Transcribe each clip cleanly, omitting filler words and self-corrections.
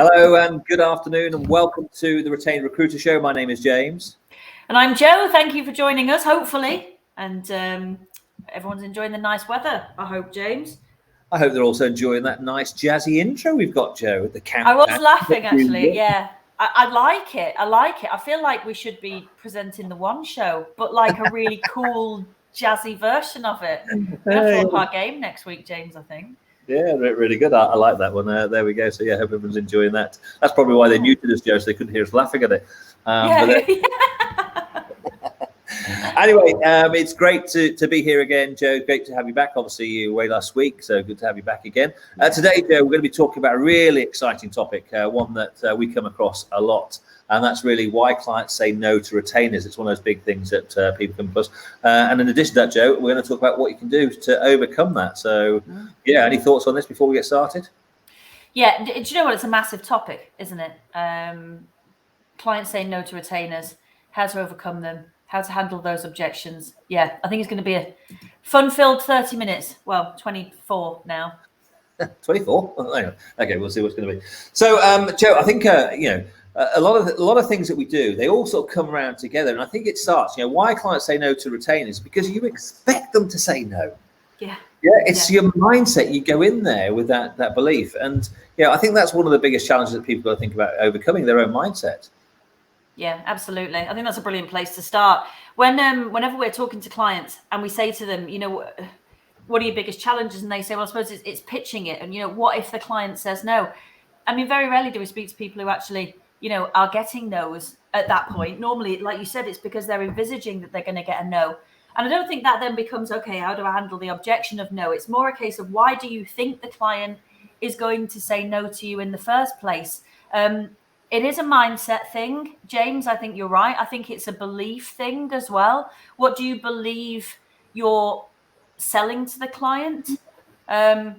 Hello and good afternoon and welcome to the Retained Recruiter Show. My name is James. And I'm Jo. Thank you for joining us, hopefully. And everyone's enjoying the nice weather, I hope, James. I hope they're also enjoying that nice jazzy intro we've got, Jo, at the countdown. I was laughing, actually, yeah. I like it. I feel like we should be presenting the One Show, but like a really cool, jazzy version of it. We're going to flip our game next week, James, I think. Yeah, really good. I like that one. There we go. So, yeah, hope everyone's enjoying that. That's probably why they muted us, Jo, so they couldn't hear us laughing at it. Anyway, it's great to be here again, Jo. Great to have you back. Obviously, you were away last week, so good to have you back again. Today, Jo, we're going to be talking about a really exciting topic, one that we come across a lot, and that's really why clients say no to retainers. It's one of those big things that people come across. And in addition to that, Jo, we're going to talk about what you can do to overcome that. So, yeah, any thoughts on this before we get started? Yeah, do you know what? It's a massive topic, isn't it? Clients saying no to retainers, how to overcome them, how to handle those objections. Yeah, I think it's going to be a fun-filled 30 minutes. Well, 24 now. 24? Okay, we'll see what's going to be. So, Jo, I think, a lot of things that we do, they all sort of come around together. And I think it starts, why clients say no to retainers, because you expect them to say no. Yeah. Yeah, it's your mindset. You go in there with that belief. And, I think that's one of the biggest challenges that people got to think about overcoming, their own mindset. Yeah, absolutely. I think that's a brilliant place to start. Whenever we're talking to clients and we say to them, what are your biggest challenges? And they say, well, I suppose it's pitching it. And, what if the client says no? I mean, very rarely do we speak to people who actually, are getting no's at that point. Normally, like you said, it's because they're envisaging that they're going to get a no. And I don't think that then becomes, okay, how do I handle the objection of no? It's more a case of why do you think the client is going to say no to you in the first place? It is a mindset thing, James. I think you're right. I think it's a belief thing as well. What do you believe you're selling to the client? And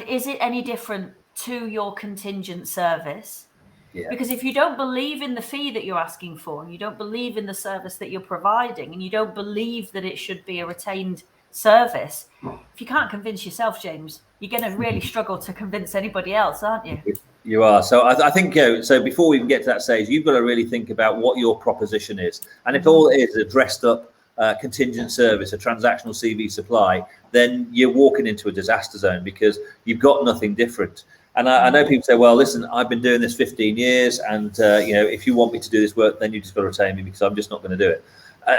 is it any different to your contingent service? Yeah. Because if you don't believe in the fee that you're asking for, and you don't believe in the service that you're providing, and you don't believe that it should be a retained service, if you can't convince yourself, James, you're going to really struggle to convince anybody else, aren't you? You are. So I think, so before we even get to that stage, you've got to really think about what your proposition is. And if all it is a dressed up contingent service, a transactional CV supply, then you're walking into a disaster zone because you've got nothing different. And I know people say, well, listen, I've been doing this 15 years. And, if you want me to do this work, then you just got to retain me because I'm just not going to do it.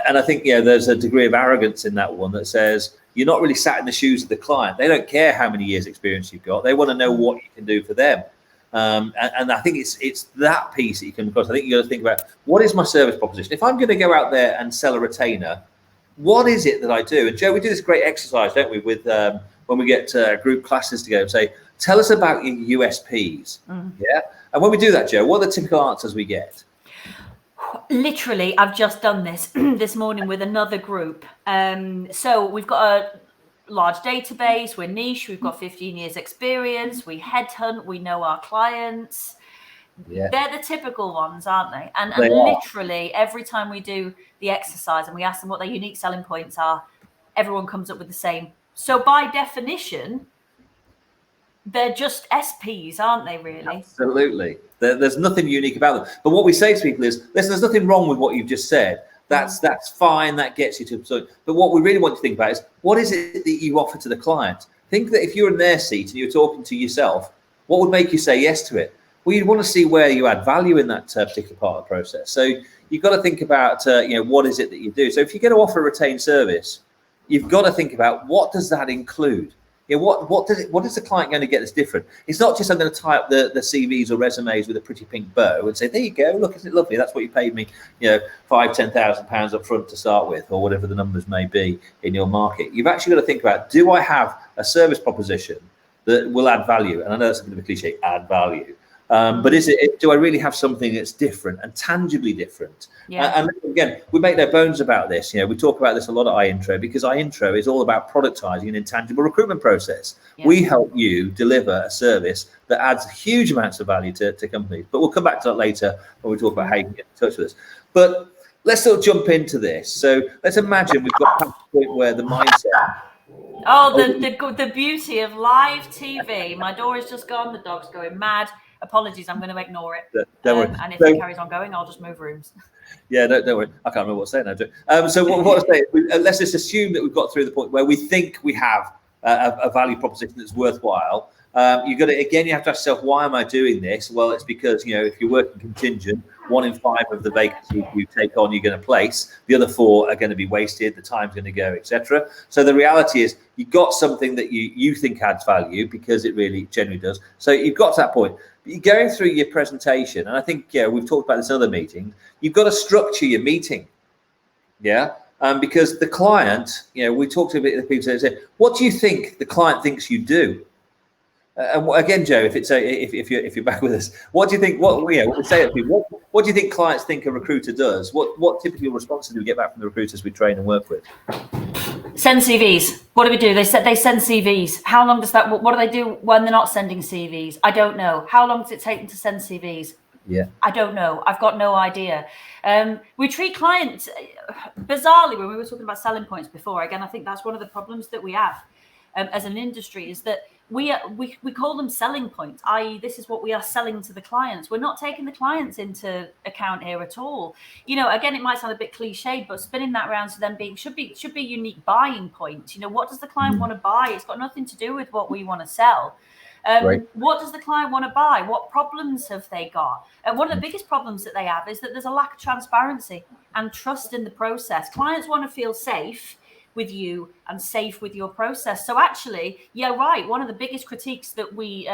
And I think, there's a degree of arrogance in that one that says you're not really sat in the shoes of the client. They don't care how many years experience you've got. They want to know what you can do for them. And I think it's that piece that you come across. I think you got to think about, what is my service proposition? If I'm going to go out there and sell a retainer, what is it that I do? And Jo, we do this great exercise, don't we, with when we get group classes together and say, tell us about your USPs. Yeah. And when we do that, Jo, what are the typical answers we get? Literally, I've just done this this morning with another group. So we've got a large database, we're niche, we've got 15 years experience, we headhunt, we know our clients. Yeah. They're the typical ones, aren't they? And literally every time we do the exercise and we ask them what their unique selling points are, everyone comes up with the same. So by definition, they're just SPs, aren't they, really? Absolutely. There's nothing unique about them. But what we say to people is, listen, there's nothing wrong with what you've just said. That's fine. That gets you to. But what we really want to think about is, what is it that you offer to the client? Think that if you're in their seat and you're talking to yourself, what would make you say yes to it? Well, you'd want to see where you add value in that particular part of the process. So you've got to think about, what is it that you do? So if you're going to offer a retained service, you've got to think about, what does that include? What is the client going to get that's different? It's not just I'm going to tie up the CVs or resumes with a pretty pink bow and say, there you go, look, isn't it lovely? That's what you paid me, £5,000-10,000 up front to start with, or whatever the numbers may be in your market. You've actually got to think about, do I have a service proposition that will add value? And I know that's a bit of a cliche, add value. But do I really have something that's different and tangibly different? Yeah. And again, we make no bones about this. We talk about this a lot at iIntro, because iIntro is all about productizing an intangible recruitment process. Yeah. We help you deliver a service that adds huge amounts of value to companies. But we'll come back to that later when we talk about how you can get in touch with us. But let's sort of jump into this. So let's imagine we've got past the point where the mindset. Oh, the beauty of live TV. My door has just gone. The dog's going mad. apologies, I'm going to ignore it. Don't worry. And if it carries on going, I'll just move rooms. Yeah, don't worry. I can't remember what I was saying now. So what I say, let's just assume that we've got through the point where we think we have a value proposition that's worthwhile. You've got to, again, you have to ask yourself, why am I doing this? Well, it's because, if you're working contingent, 1 in 5 of the vacancies you take on, you're going to place. The other 4 are going to be wasted. The time's going to go, etc. So the reality is you've got something that you think adds value, because it really genuinely does. So you've got to that point. But you're going through your presentation, and I think, we've talked about this in other meetings, you've got to structure your meeting. Yeah. Because the client, we talked a bit to the people that say, what do you think the client thinks you do? And again, Joe, if you're back with us, what do you think? What we say to people, what do you think clients think a recruiter does? What typical responses do we get back from the recruiters we train and work with? Send CVs. What do we do? They send CVs. How long does that? What do they do when they're not sending CVs? I don't know. How long does it take them to send CVs? Yeah, I don't know. I've got no idea. We treat clients bizarrely when we were talking about selling points before. Again, I think that's one of the problems that we have as an industry, is that we call them selling points, i.e. this is what we are selling to the clients. We're not taking the clients into account here at all. Again, it might sound a bit cliched, but spinning that around to them being should be unique buying points. What does the client want to buy? It's got nothing to do with what we want to sell. Right. What does the client want to buy? What problems have they got? And one of the biggest problems that they have is that there's a lack of transparency and trust in the process. Clients want to feel safe with you and safe with your process. So actually, one of the biggest critiques that we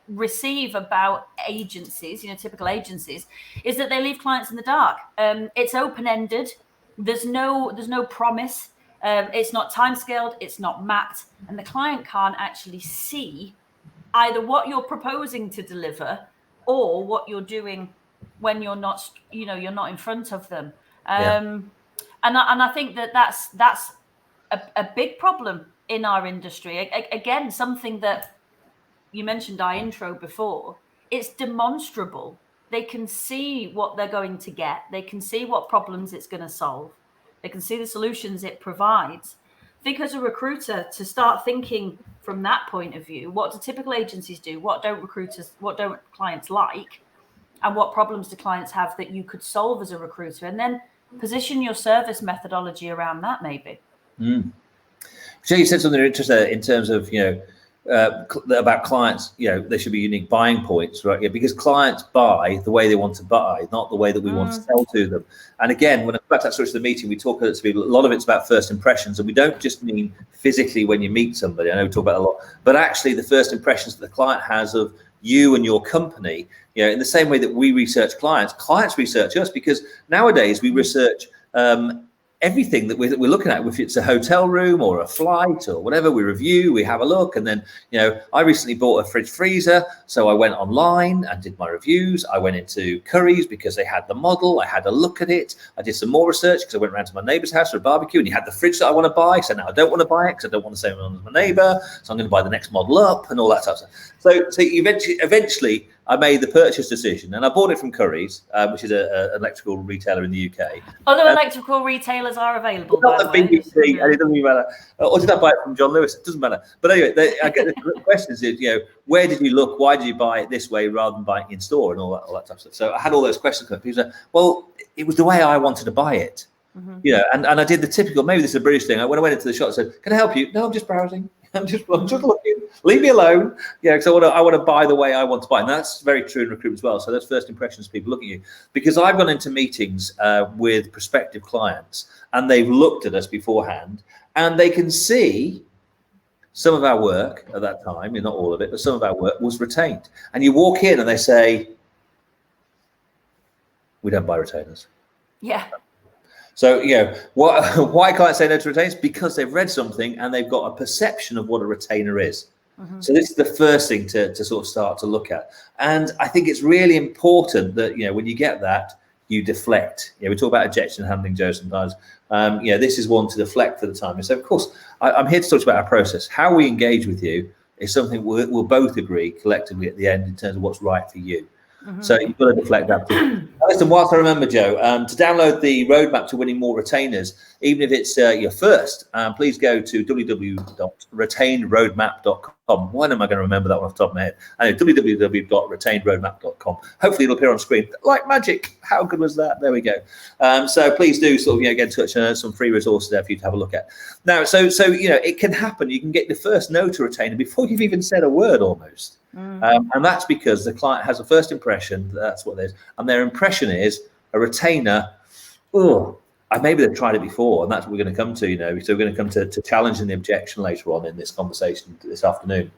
receive about agencies, typical agencies, is that they leave clients in the dark. It's open-ended. There's no promise. It's not time-scaled. It's not mapped. And the client can't actually see either what you're proposing to deliver or what you're doing when you're not in front of them. And I think that's a big problem in our industry. Again, something that you mentioned our intro before, it's demonstrable. They can see what they're going to get. They can see what problems it's going to solve. They can see the solutions it provides. I think as a recruiter, to start thinking from that point of view, what do typical agencies do? What don't clients like? And what problems do clients have that you could solve as a recruiter? And then position your service methodology around that, maybe. So you said something interesting in terms of, about clients, there should be unique buying points, right? Yeah, because clients buy the way they want to buy, not the way that we want to sell to them. And again, when I go back to that sort of the meeting, we talk to people, a lot of it's about first impressions, and we don't just mean physically when you meet somebody. I know we talk about it a lot, but actually the first impressions that the client has of you and your company, in the same way that we research clients research us, because nowadays we research everything that we're looking at. If it's a hotel room or a flight or whatever, we review, we have a look. And then, I recently bought a fridge freezer. So I went online and did my reviews. I went into Curry's because they had the model. I had a look at it. I did some more research because I went around to my neighbour's house for a barbecue, and he had the fridge that I want to buy. So now I don't want to buy it because I don't want the same one as my neighbour. So I'm going to buy the next model up and all that stuff. So eventually I made the purchase decision, and I bought it from Curry's, which is an electrical retailer in the UK. Other electrical retailers are available. Not the BBC, and it doesn't even matter. Or did I buy it from John Lewis? It doesn't matter. But anyway, I get the questions is, where did you look? Why did you buy it this way rather than buying it in store and all that type of stuff? So I had all those questions. People said, well, it was the way I wanted to buy it. And I did the typical, maybe this is a British thing. When I went into the shop, I said, can I help you? No, I'm just browsing. I'm just looking. Leave me alone. Because I want to buy the way I want to buy, and that's very true in recruitment as well. So that's first impressions. People look at you, because I've gone into meetings with prospective clients, and they've looked at us beforehand, and they can see some of our work at that time. Not all of it, but some of our work was retained. And you walk in, and they say, "We don't buy retainers." Yeah. So, why can't I say no to retainers? Because they've read something and they've got a perception of what a retainer is. So this is the first thing to sort of start to look at. And I think it's really important that, when you get that, you deflect. We talk about objection handling, Joe, sometimes. This is one to deflect for the time. And so, of course, I'm here to talk about our process. How we engage with you is something we'll both agree collectively at the end in terms of what's right for you. So you've got to deflect that. Listen, whilst I remember, Joe, to download the roadmap to winning more retainers, even if it's your first, please go to www.retainedroadmap.com. When am I going to remember that one off the top of my head? I know, www.retainedroadmap.com. Hopefully it'll appear on screen like magic. How good was that? There we go. So please do sort of, get in touch. Some free resources there for you to have a look at. Now, so it can happen. You can get the first no to retainer before you've even said a word almost. And that's because the client has a first impression. That's what it is. And their impression is a retainer, maybe they've tried it before, and that's what we're going to come to, so we're going to come to challenging the objection later on in this conversation this afternoon.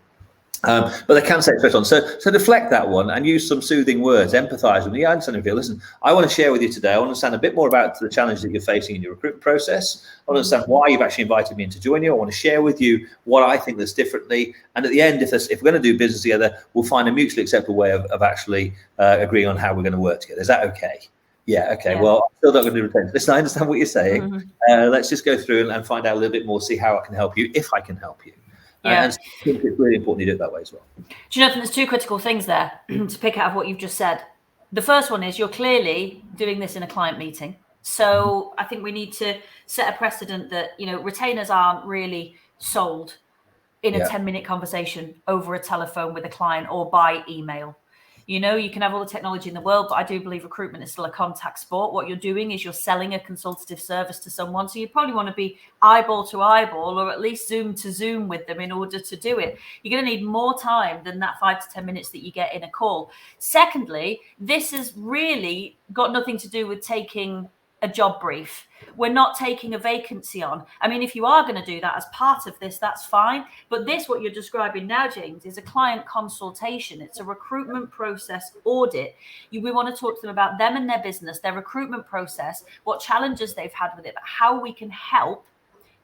But they can say it straight on. So deflect that one and use some soothing words, empathize with me. I understand if you listen, I want to share with you today, I want to understand a bit more about the challenge that you're facing in your recruitment process. I want to understand why you've actually invited me in to join you. I want to share with you what I think there's differently. And at the end, if we're going to do business together, we'll find a mutually acceptable way of actually agreeing on how we're going to work together. Is that okay? Yeah, okay. Yeah. Well, I'm still not going to do retention. Listen, I understand what you're saying. Let's just go through and find out a little bit more, see how I can help you, if I can help you. Yeah. And I think it's really important you do it that way as well. Do you know, there's two critical things there to pick out of what you've just said. The first one is you're clearly doing this in a client meeting. So I think we need to set a precedent that, retainers aren't really sold in a 10-minute conversation over a telephone with a client or by email. You can have all the technology in the world, but I do believe recruitment is still a contact sport. What you're doing is you're selling a consultative service to someone. So you probably want to be eyeball to eyeball or at least Zoom to Zoom with them in order to do it. You're going to need more time than that 5 to 10 minutes that you get in a call. Secondly, this has really got nothing to do with taking a job brief. We're not taking a vacancy on. I mean, if you are going to do that as part of this, that's fine. But what you're describing now, James, is a client consultation. It's a recruitment process audit. We want to talk to them about them and their business, their recruitment process, what challenges they've had with it, but how we can help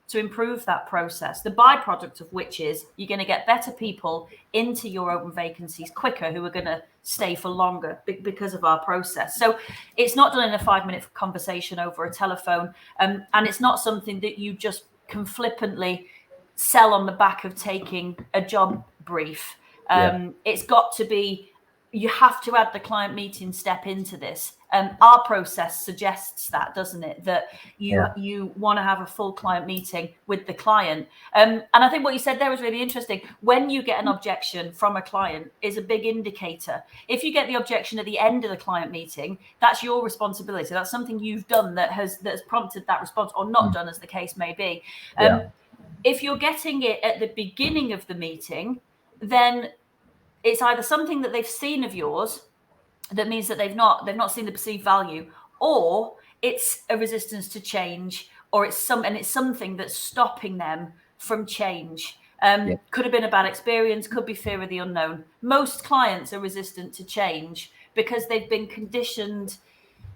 to improve that process. The byproduct of which is you're going to get better people into your open vacancies quicker who are going to stay for longer because of our process. So it's not done in a 5-minute conversation over a telephone. And it's not something that you just can flippantly sell on the back of taking a job brief. It's got to be, you have to add the client meeting step into this. Our process suggests that, doesn't it? That you want to have a full client meeting with the client. And I think what you said there was really interesting. When you get an objection from a client is a big indicator. If you get the objection at the end of the client meeting, that's your responsibility. That's something you've done that has prompted that response, or not done, as the case may be. If you're getting it at the beginning of the meeting, then it's either something that they've seen of yours that means that they've not seen the perceived value, or it's a resistance to change, or it's something that's stopping them from change. Could have been a bad experience, could be fear of the unknown. Most clients are resistant to change because they've been conditioned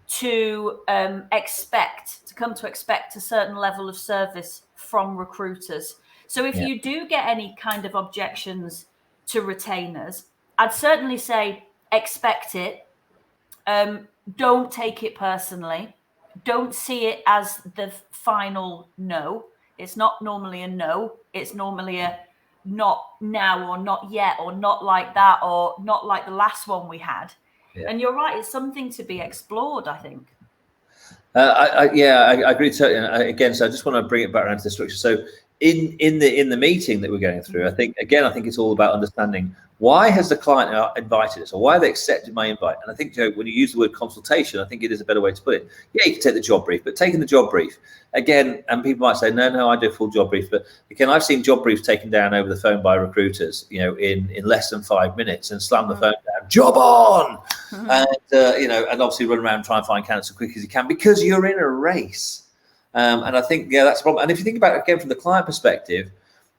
to come to expect a certain level of service from recruiters. So if you do get any kind of objections to retainers, I'd certainly say expect it. Don't take it personally. Don't see it as the final no. It's not normally a no. It's normally a not now, or not yet, or not like that, or not like the last one we had. And you're right, it's something to be explored, I think. I agree totally. Again, so I just want to bring it back around to the structure. So in the meeting that we're going through, I think it's all about understanding, why has the client invited us, or why have they accepted my invite? And I think, Joe, when you use the word consultation, I think it is a better way to put it. Yeah, you can take the job brief, but taking the job brief again, and people might say, no, I do a full job brief. But again, I've seen job briefs taken down over the phone by recruiters, in less than 5 minutes, and slam the phone down, job on, and obviously run around and try and find candidates as quick as you can, because you're in a race. And I think, that's a problem. And if you think about it again from the client perspective,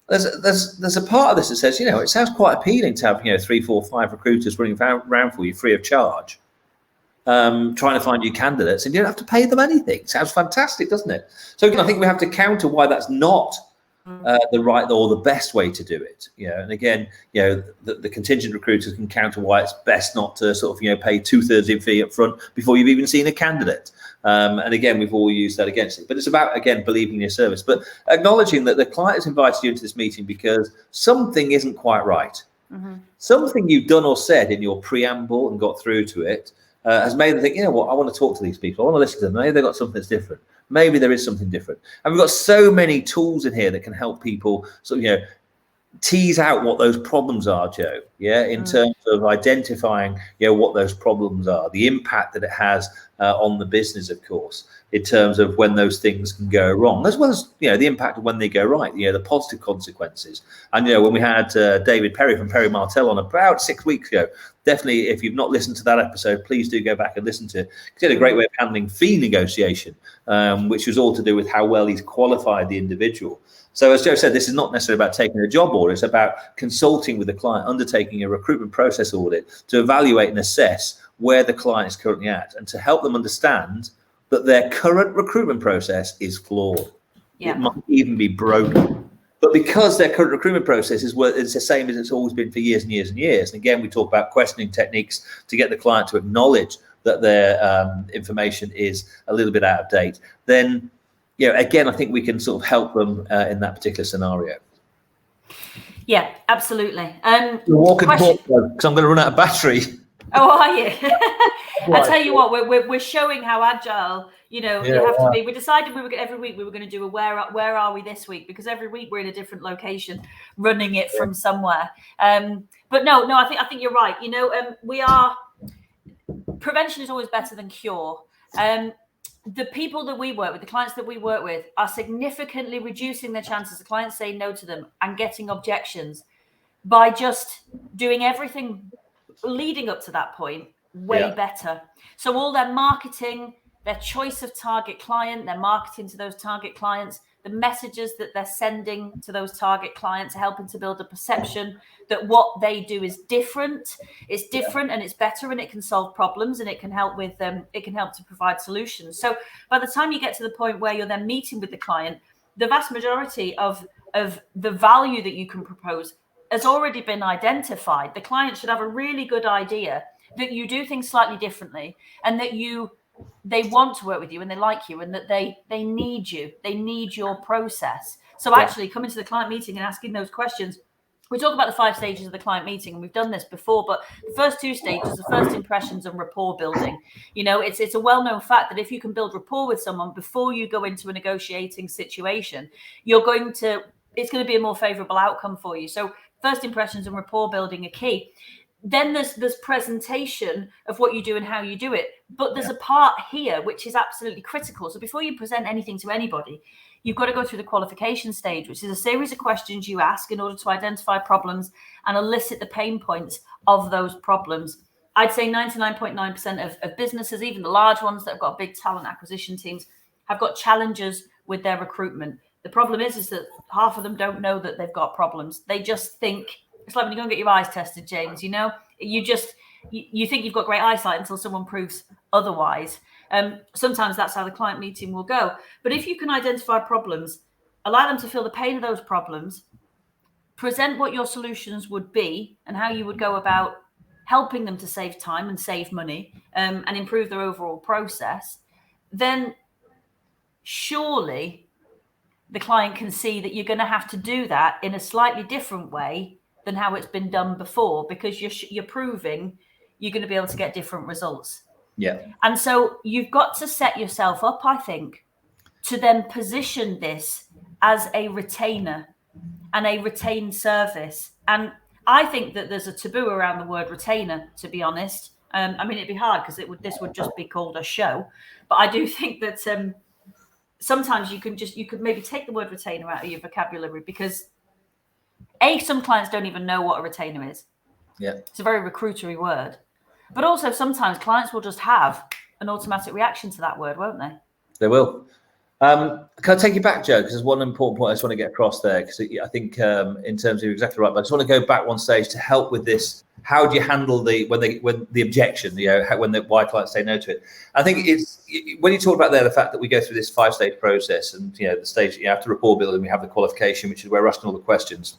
there's a part of this that says, it sounds quite appealing to have 3, 4, 5 recruiters running around for you free of charge, trying to find you candidates, and you don't have to pay them anything. Sounds fantastic, doesn't it? So I think we have to counter why that's not the right or the best way to do it. And again, the contingent recruiters can counter why it's best not to sort of pay 2/3 in fee up front before you've even seen a candidate. And again, we've all used that against it. But it's about, again, believing in your service, but acknowledging that the client has invited you into this meeting because something isn't quite right. Something you've done or said in your preamble and got through to it has made them think, I want to talk to these people. I want to listen to them. Maybe they've got something that's different. Maybe there is something different. And we've got so many tools in here that can help people sort of, tease out what those problems are, Joe. Yeah, in terms of identifying, what those problems are, the impact that it has on the business, of course, in terms of when those things can go wrong, as well as the impact of when they go right. The positive consequences. And when we had David Perry from Perry Martell on about 6 weeks ago, definitely, if you've not listened to that episode, please do go back and listen to it. He had a great way of handling fee negotiation, which was all to do with how well he's qualified the individual. So as Joe said, this is not necessarily about taking a job order. It's about consulting with the client, undertaking a recruitment process audit to evaluate and assess where the client is currently at, and to help them understand that their current recruitment process is flawed. It might even be broken. But because their current recruitment process is it's the same as it's always been for years and years and years, and again, we talk about questioning techniques to get the client to acknowledge that their information is a little bit out of date, then again, I think we can sort of help them in that particular scenario. Yeah, absolutely. Walking because I'm going to run out of battery. Oh, are you? I tell you what, we're showing how agile you have to be. We decided every week we were going to do a where are we this week, because every week we're in a different location, running it from somewhere. But no, I think you're right. We are. Prevention is always better than cure. The people that we work with, the clients that we work with, are significantly reducing their chances of clients saying no to them and getting objections by just doing everything leading up to that point way better. So all their marketing, their choice of target client, their marketing to those target clients, the messages that they're sending to those target clients, helping to build a perception that what they do is different. It's different and it's better, and it can solve problems, and it can help with them. It can help to provide solutions. So by the time you get to the point where you're then meeting with the client, the vast majority of the value that you can propose has already been identified. The client should have a really good idea that you do things slightly differently, and that they want to work with you and they like you, and that they need you. They need your process. So actually coming to the client meeting and asking those questions. We talk about the 5 stages of the client meeting, and we've done this before, but the first 2 stages are first impressions and rapport building. It's a well-known fact that if you can build rapport with someone before you go into a negotiating situation, it's going to be a more favorable outcome for you. So first impressions and rapport building are key. Then there's presentation of what you do and how you do it. But there's a part here which is absolutely critical. So before you present anything to anybody, you've got to go through the qualification stage, which is a series of questions you ask in order to identify problems and elicit the pain points of those problems. I'd say 99.9% of businesses, even the large ones that have got big talent acquisition teams, have got challenges with their recruitment. The problem is that half of them don't know that they've got problems. They just think, it's like when you go and get your eyes tested, James, you think you've got great eyesight until someone proves otherwise. Sometimes that's how the client meeting will go. But if you can identify problems, allow them to feel the pain of those problems, present what your solutions would be and how you would go about helping them to save time and save money, and improve their overall process, then surely the client can see that you're going to have to do that in a slightly different way than how it's been done before, because you're proving you're going to be able to get different results. Yeah. And so you've got to set yourself up, I think, to then position this as a retainer and a retained service. And I think that there's a taboo around the word retainer, to be honest. It'd be hard because this would just be called a show. But I do think that sometimes you could maybe take the word retainer out of your vocabulary, because some clients don't even know what a retainer is. Yeah. It's a very recruitery word. But also sometimes clients will just have an automatic reaction to that word, won't they? They will. Can I take you back, Joe? Because there's one important point I just want to get across there, because I think in terms of, you're exactly right, but I just want to go back one stage to help with this. How do you handle when the objection, why clients say no to it? I think it's, when you talk about there, the fact that we go through this 5-stage process, and the stage after rapport building, we have the qualification, which is where we're asking all the questions.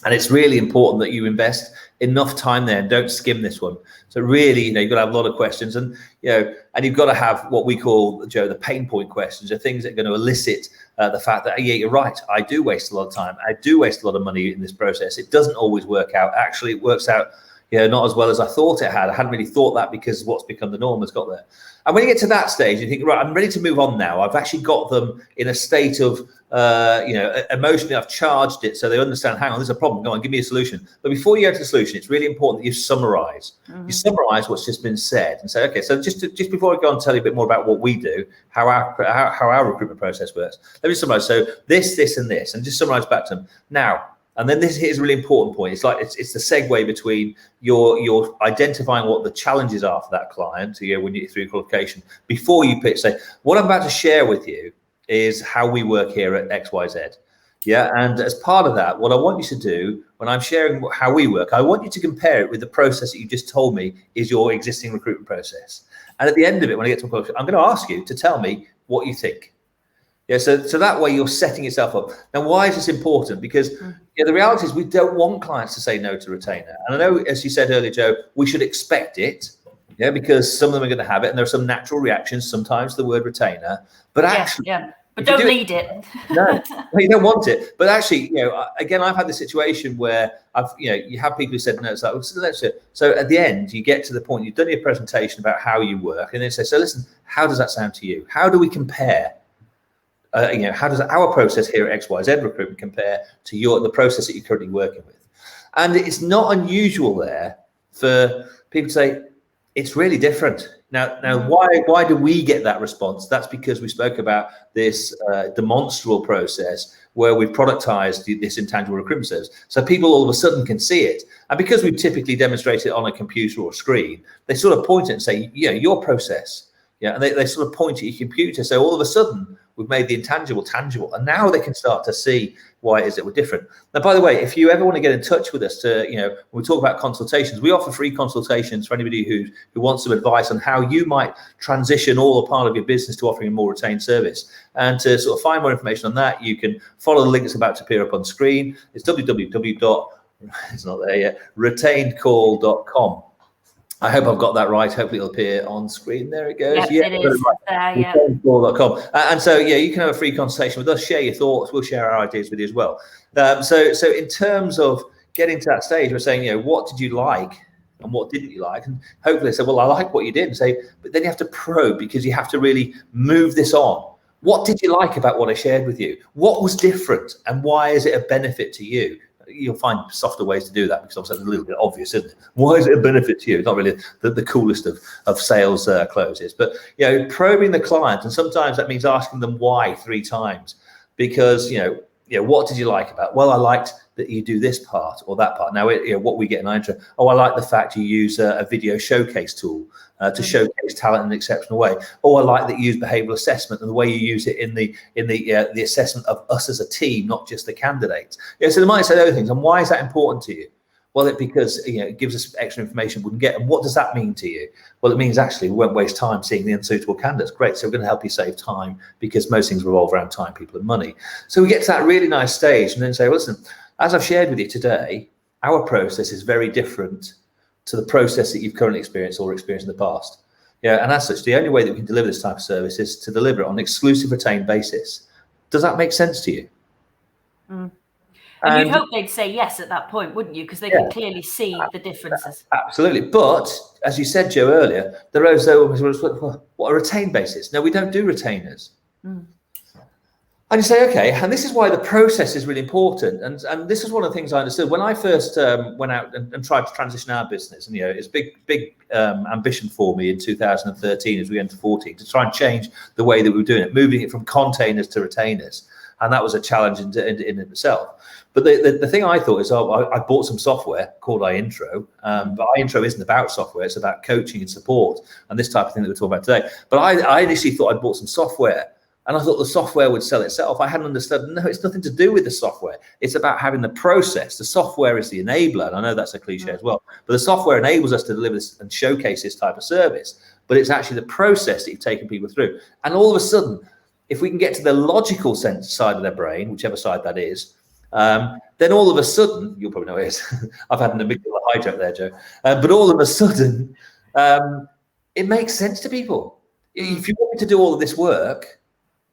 And it's really important that you invest enough time there and don't skim this one. So really, you've got to have a lot of questions, and and you've got to have what we call, Joe, the pain point questions, are things that are going to elicit the fact that, yeah, you're right, I do waste a lot of time, I do waste a lot of money in this process. It doesn't always work out. Actually, it works out, not as well as I thought it had. I hadn't really thought that because what's become the norm has got there. And when you get to that stage, you think, right, I'm ready to move on now. I've actually got them in a state of, emotionally, I've charged it so they understand, hang on, there's a problem. Go on, give me a solution. But before you go to the solution, it's really important that you summarize. You summarize what's just been said and say, okay, so just before I go on and tell you a bit more about what we do, how our recruitment process works, let me summarize. So this, and this, and just summarize back to them. Now, and then here's a really important point. It's like it's the segue between your identifying what the challenges are for that client, when you're through qualification, before you pitch. Say, what I'm about to share with you is how we work here at XYZ. Yeah, and as part of that, what I want you to do when I'm sharing how we work, I want you to compare it with the process that you just told me is your existing recruitment process. And at the end of it, when I get to a qualification, I'm going to ask you to tell me what you think. Yeah, so that way you're setting yourself up. Now, why is this important? Because the reality is we don't want clients to say no to retainer. And I know, as you said earlier, Joe, we should expect it, because some of them are going to have it, and there are some natural reactions sometimes to the word retainer. But actually, but don't need it. No, you don't want it. But actually, again, I've had the situation where you have people who said no. It's like, so at the end, you get to the point, you've done your presentation about how you work, and then say, so listen, how does that sound to you? How do we compare? How does our process here at XYZ Recruitment compare to the process that you're currently working with? And it's not unusual there for people to say, it's really different. Now, why do we get that response? That's because we spoke about this demonstrable process where we've productized this intangible recruitment service. So people all of a sudden can see it. And because we typically demonstrate it on a computer or screen, they sort of point it and say, your process. Yeah, and they sort of point at your computer. So all of a sudden, we've made the intangible tangible, and now they can start to see why it is that we're different. Now, by the way, if you ever want to get in touch with us to, when we talk about consultations, we offer free consultations for anybody who wants some advice on how you might transition all or part of your business to offering a more retained service. And to sort of find more information on that, you can follow the link that's about to appear up on screen. It's it's not there yet, retainedcall.com. I hope I've got that right. Hopefully it'll appear on screen. There it goes. Yep, it is. Retainedcall.com. And so, you can have a free consultation with us, share your thoughts. We'll share our ideas with you as well. So in terms of getting to that stage, we're saying, what did you like and what didn't you like? And hopefully they say, well, I like what you did. And say, but then you have to probe, because you have to really move this on. What did you like about what I shared with you? What was different, and why is it a benefit to you? You'll find softer ways to do that, because obviously it's a little bit obvious, isn't it? Why is it a benefit to you? It's not really the coolest of sales closes, but probing the client, and sometimes that means asking them why 3 times, because what did you like about? Well, I liked that you do this part or that part. Now, what we get in our intro, I like the fact you use a video showcase tool to showcase talent in an exceptional way. I like that you use behavioural assessment and the way you use it in the assessment of us as a team, not just the candidates. So they might say other things. And why is that important to you? Well, because it gives us extra information we wouldn't get. And what does that mean to you? Well, it means actually we won't waste time seeing the unsuitable candidates. Great. So we're going to help you save time, because most things revolve around time, people, and money. So we get to that really nice stage and then say, well, listen, as I've shared with you today, our process is very different to the process that you've currently experienced or experienced in the past. And as such, the only way that we can deliver this type of service is to deliver it on an exclusive retained basis. Does that make sense to you? And you'd hope they'd say yes at that point, wouldn't you? Because they can clearly see the differences. Absolutely. But as you said, Joe, earlier, there are those, what a retained basis. No, we don't do retainers. And you say, okay, and this is why the process is really important. And this is one of the things I understood when I first went out and tried to transition our business. And, it's a big ambition for me in 2013 as we entered 14 to try and change the way that we were doing it, moving it from containers to retainers. And that was a challenge in itself. But the thing I thought is, I bought some software called iIntro, but iIntro isn't about software. It's about coaching and support and this type of thing that we're talking about today. But I initially thought I'd bought some software, and I thought the software would sell itself. I hadn't understood, no, it's nothing to do with the software. It's about having the process. The software is the enabler. And I know that's a cliche as well, but the software enables us to deliver this and showcase this type of service. But it's actually the process that you've taken people through. And all of a sudden, if we can get to the logical sense side of their brain, whichever side that is, then all of a sudden, you'll probably know it is. I've had an amygdala hijack there, Joe. But all of a sudden, it makes sense to people. If you want me to do all of this work,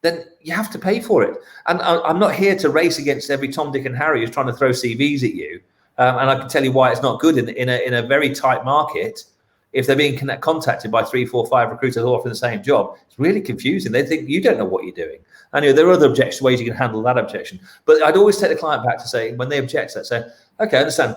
then you have to pay for it. And I'm not here to race against every Tom, Dick and Harry who's trying to throw CVs at you And I can tell you why it's not good in a very tight market. If they're being contacted by 3, 4, 5 recruiters all offering the same job, it's really confusing. They think you don't know what you're doing. And there are other ways you can handle that objection. But I'd always take the client back to say, when they object, I'd say, okay, I understand.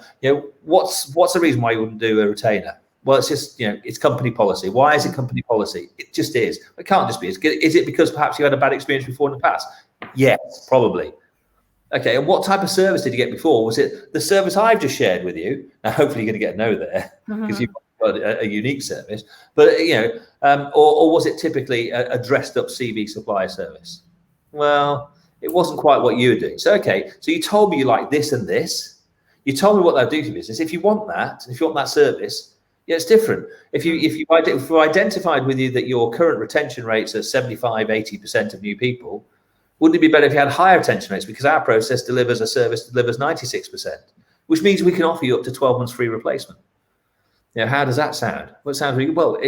What's the reason why you wouldn't do a retainer? Well, it's just, it's company policy. Why is it company policy? It just is. It can't just be. Is it because perhaps you had a bad experience before in the past? Yes, probably. Okay, and what type of service did you get before? Was it the service I've just shared with you? Now, hopefully you're going to get a no there because you've got a unique service. But, or was it typically a dressed up CV supplier service? Well, it wasn't quite what you were doing. So, okay, so you told me you like this and this. You told me what they'll do to business. If you want that service, yeah, it's different. If you identified with you that your current retention rates are 75, 80% of new people, wouldn't it be better if you had higher retention rates? Because our process delivers 96%, which means we can offer you up to 12 months free replacement. How does that sound? Well, it sounds really well.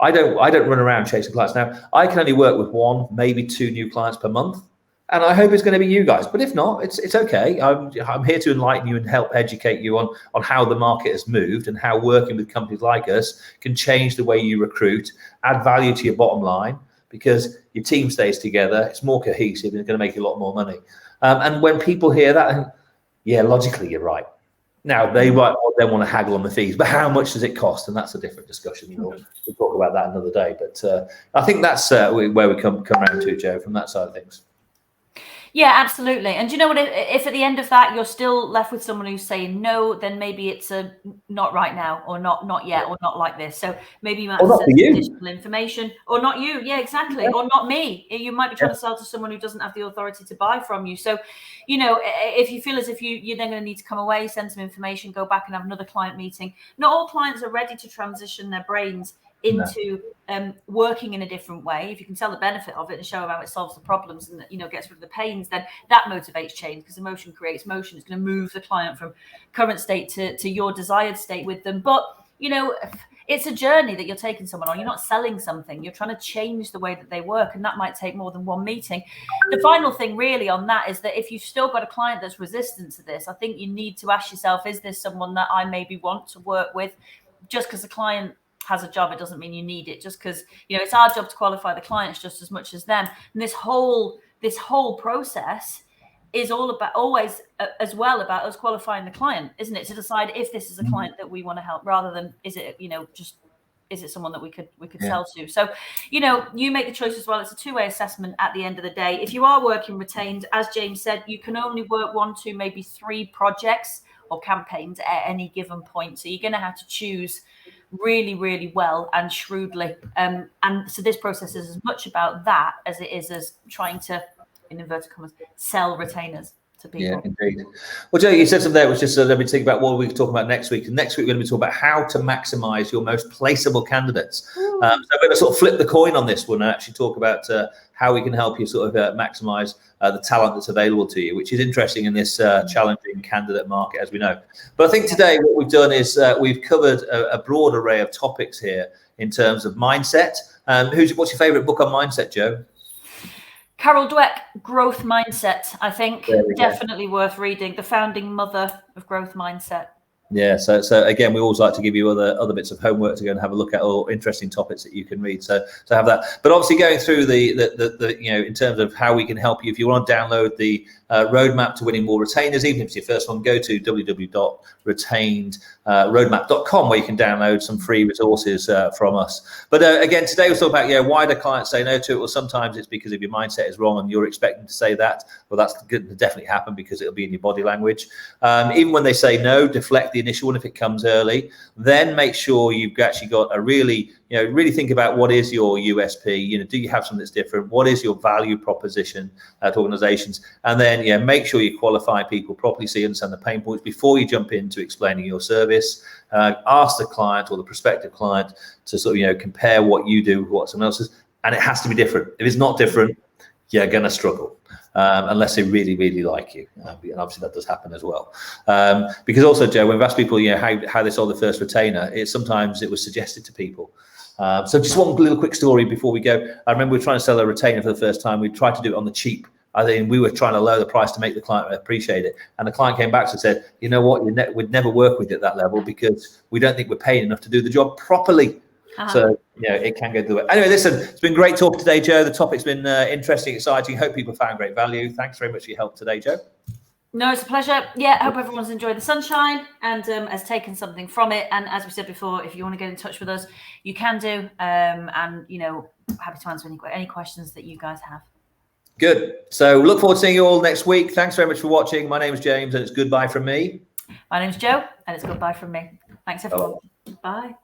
I don't run around chasing clients. Now, I can only work with 1, maybe 2 new clients per month, and I hope it's going to be you guys. But if not, it's okay. I'm here to enlighten you and help educate you on how the market has moved and how working with companies like us can change the way you recruit, add value to your bottom line, because your team stays together, it's more cohesive, and it's going to make you a lot more money. And when people hear that, yeah, logically, you're right. Now, they might then want to haggle on the fees, but how much does it cost? And that's a different discussion. We'll talk about that another day. But I think that's where we come around to, Joe, from that side of things. Yeah, absolutely. And do you know what? If at the end of that you're still left with someone who's saying no, then maybe it's a not right now, or not yet, or not like this. So maybe you might have some additional information, or not you. Yeah, exactly. Yeah. Or not me. You might be trying to sell to someone who doesn't have the authority to buy from you. So, if you feel as if you're then going to need to come away, send some information, go back and have another client meeting. Not all clients are ready to transition their brains into working in a different way. If you can sell the benefit of it and show how it solves the problems and gets rid of the pains, then that motivates change, because emotion creates motion. It's going to move the client from current state to your desired state with them. But it's a journey that you're taking someone on. You're not selling something. You're trying to change the way that they work, and that might take more than one meeting. The final thing really on that is that if you've still got a client that's resistant to this, I think you need to ask yourself, is this someone that I maybe want to work with? Just because the client has a job, it doesn't mean you need it. Just because it's our job to qualify the clients just as much as them. And this whole process is always as well about us qualifying the client, isn't it? To decide if this is a client that we want to help, rather than is it someone that we could sell to. So you make the choice as well. It's a two-way assessment at the end of the day. If you are working retained, as James said, you can only work 1, 2, maybe 3 projects or campaigns at any given point. So you're going to have to choose really, really well and shrewdly. And so this process is as much about that as it is as trying to, in inverted commas, sell retainers to people. Yeah, indeed. Well, Joe, you said something there, which is let me think about what we can talk about next week. And next week, we're going to be talking about how to maximize your most placeable candidates. So I'm going to sort of flip the coin on this one and actually talk about how we can help you sort of maximize the talent that's available to you, which is interesting in this challenging candidate market, as we know. But I think today what we've done is we've covered a broad array of topics here in terms of mindset. What's your favorite book on mindset, Joe? Carol Dweck, Growth Mindset, I think. Definitely worth reading. The founding mother of growth mindset. Yeah, so again, we always like to give you other bits of homework to go and have a look at, all interesting topics that you can read. So have that. But obviously, going through the in terms of how we can help you, if you want to download the roadmap to winning more retainers, even if it's your first one, go to www.retainedroadmap.com, where you can download some free resources from us. But again, today we'll talk about why do clients say no to it? Well, sometimes it's because if your mindset is wrong and you're expecting to say that. Well, that's going to definitely happen because it'll be in your body language. Even when they say no, deflect the initial one if it comes early. Then make sure you've actually got a really think about what is your USP. Do you have something that's different? What is your value proposition to organizations? And then make sure you qualify people properly so you understand the pain points before you jump into explaining your service. Ask the client or the prospective client to sort of compare what you do with what someone else is, and it has to be different. If it's not different, you're going to struggle. Unless they really, really like you. And obviously that does happen as well. Because also, Joe, when we've asked people how they sold the first retainer, sometimes it was suggested to people. So just one little quick story before we go. I remember we were trying to sell a retainer for the first time. We tried to do it on the cheap. I think we were trying to lower the price to make the client appreciate it. And the client came back and said, you know what, we'd never work with you at that level because we don't think we're paying enough to do the job properly. So, it can go the way. Anyway, listen, it's been great talk today, Joe. The topic's been interesting, exciting. Hope people found great value. Thanks very much for your help today, Joe. No, it's a pleasure. Yeah, I hope everyone's enjoyed the sunshine and has taken something from it. And as we said before, if you want to get in touch with us, you can do. And, happy to answer any questions that you guys have. Good. So look forward to seeing you all next week. Thanks very much for watching. My name is James, and it's goodbye from me. My name's Joe, and it's goodbye from me. Thanks, everyone. Bye.